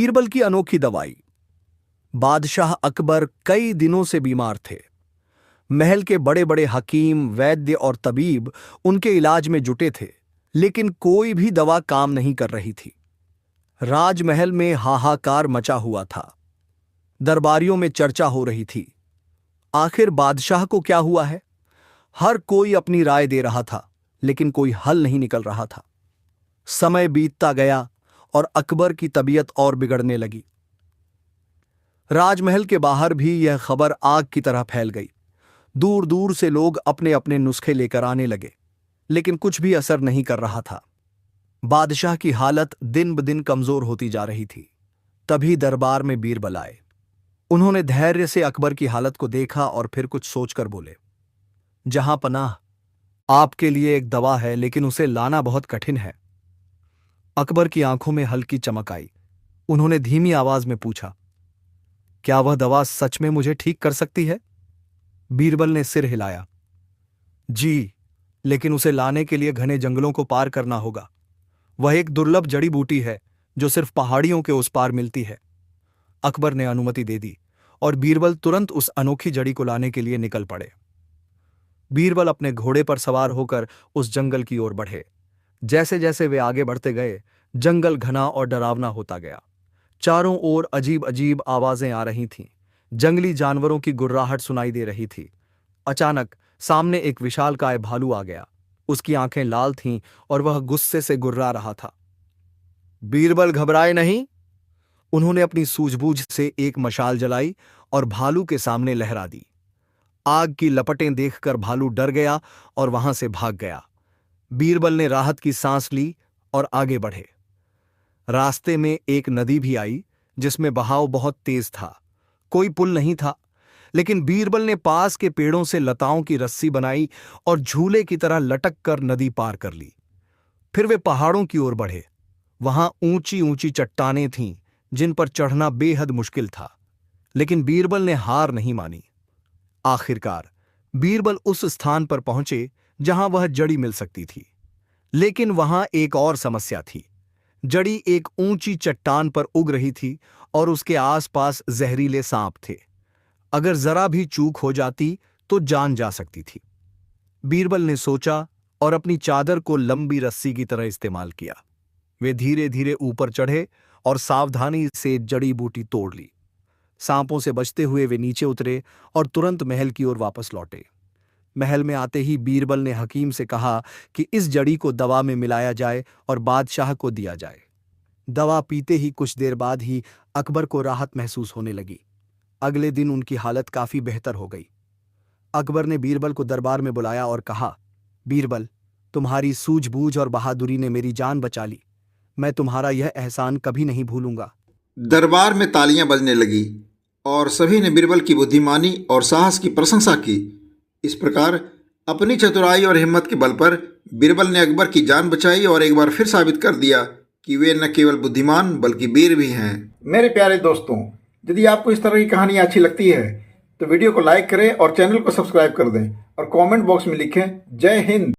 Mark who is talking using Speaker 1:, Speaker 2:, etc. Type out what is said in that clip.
Speaker 1: बीरबल की अनोखी दवाई। बादशाह अकबर कई दिनों से बीमार थे। महल के बड़े बड़े हकीम, वैद्य और तबीब उनके इलाज में जुटे थे, लेकिन कोई भी दवा काम नहीं कर रही थी। राजमहल में हाहाकार मचा हुआ था। दरबारियों में चर्चा हो रही थी, आखिर बादशाह को क्या हुआ है। हर कोई अपनी राय दे रहा था, लेकिन कोई हल नहीं निकल रहा था। समय बीतता गया और अकबर की तबीयत और बिगड़ने लगी। राजमहल के बाहर भी यह खबर आग की तरह फैल गई। दूर दूर से लोग अपने अपने नुस्खे लेकर आने लगे, लेकिन कुछ भी असर नहीं कर रहा था। बादशाह की हालत दिन ब दिन कमजोर होती जा रही थी। तभी दरबार में बीरबल आए। उन्होंने धैर्य से अकबर की हालत को देखा और फिर कुछ सोचकर बोले, जहां पनाह, आपके लिए एक दवा है, लेकिन उसे लाना बहुत कठिन है। अकबर की आंखों में हल्की चमक आई। उन्होंने धीमी आवाज में पूछा, क्या वह दवा सच में मुझे ठीक कर सकती है? बीरबल ने सिर हिलाया। जी, लेकिन उसे लाने के लिए घने जंगलों को पार करना होगा। वह एक दुर्लभ जड़ी बूटी है जो सिर्फ पहाड़ियों के उस पार मिलती है। अकबर ने अनुमति दे दी और बीरबल तुरंत उस अनोखी जड़ी को लाने के लिए निकल पड़े। बीरबल अपने घोड़े पर सवार होकर उस जंगल की ओर बढ़े। जैसे जैसे वे आगे बढ़ते गए, जंगल घना और डरावना होता गया। चारों ओर अजीब अजीब आवाजें आ रही थीं। जंगली जानवरों की गुर्राहट सुनाई दे रही थी। अचानक सामने एक विशालकाय भालू आ गया। उसकी आंखें लाल थीं और वह गुस्से से गुर्रा रहा था। बीरबल घबराए नहीं। उन्होंने अपनी सूझबूझ से एक मशाल जलाई और भालू के सामने लहरा दी। आग की लपटें देखकर भालू डर गया और वहां से भाग गया। बीरबल ने राहत की सांस ली और आगे बढ़े। रास्ते में एक नदी भी आई, जिसमें बहाव बहुत तेज था। कोई पुल नहीं था, लेकिन बीरबल ने पास के पेड़ों से लताओं की रस्सी बनाई और झूले की तरह लटक कर नदी पार कर ली। फिर वे पहाड़ों की ओर बढ़े। वहां ऊंची ऊंची चट्टानें थीं, जिन पर चढ़ना बेहद मुश्किल था, लेकिन बीरबल ने हार नहीं मानी। आखिरकार बीरबल उस स्थान पर पहुंचे जहां वह जड़ी मिल सकती थी। लेकिन वहां एक और समस्या थी। जड़ी एक ऊंची चट्टान पर उग रही थी और उसके आसपास जहरीले सांप थे। अगर जरा भी चूक हो जाती तो जान जा सकती थी। बीरबल ने सोचा और अपनी चादर को लंबी रस्सी की तरह इस्तेमाल किया। वे धीरे धीरे ऊपर चढ़े और सावधानी से जड़ी बूटी तोड़ ली। सांपों से बचते हुए वे नीचे उतरे और तुरंत महल की ओर वापस लौटे। महल में आते ही बीरबल ने हकीम से कहा कि इस जड़ी को दवा में मिलाया जाए और बादशाह को दिया जाए। दवा पीते ही कुछ देर बाद ही अकबर को राहत महसूस होने लगी। अगले दिन उनकी हालत काफी बेहतर हो गई। अकबर ने बीरबल को दरबार में बुलाया और कहा, बीरबल, तुम्हारी सूझबूझ और बहादुरी ने मेरी जान बचा ली। मैं तुम्हारा यह एहसान कभी नहीं भूलूंगा।
Speaker 2: दरबार में तालियां बजने लगी और सभी ने बीरबल की बुद्धिमानी और साहस की प्रशंसा की। इस प्रकार अपनी चतुराई और हिम्मत के बल पर बीरबल ने अकबर की जान बचाई और एक बार फिर साबित कर दिया कि वे न केवल बुद्धिमान बल्कि वीर भी हैं। मेरे प्यारे दोस्तों, यदि आपको इस तरह की कहानियाँ अच्छी लगती है तो वीडियो को लाइक करें और चैनल को सब्सक्राइब कर दें और कमेंट बॉक्स में लिखें जय हिंद।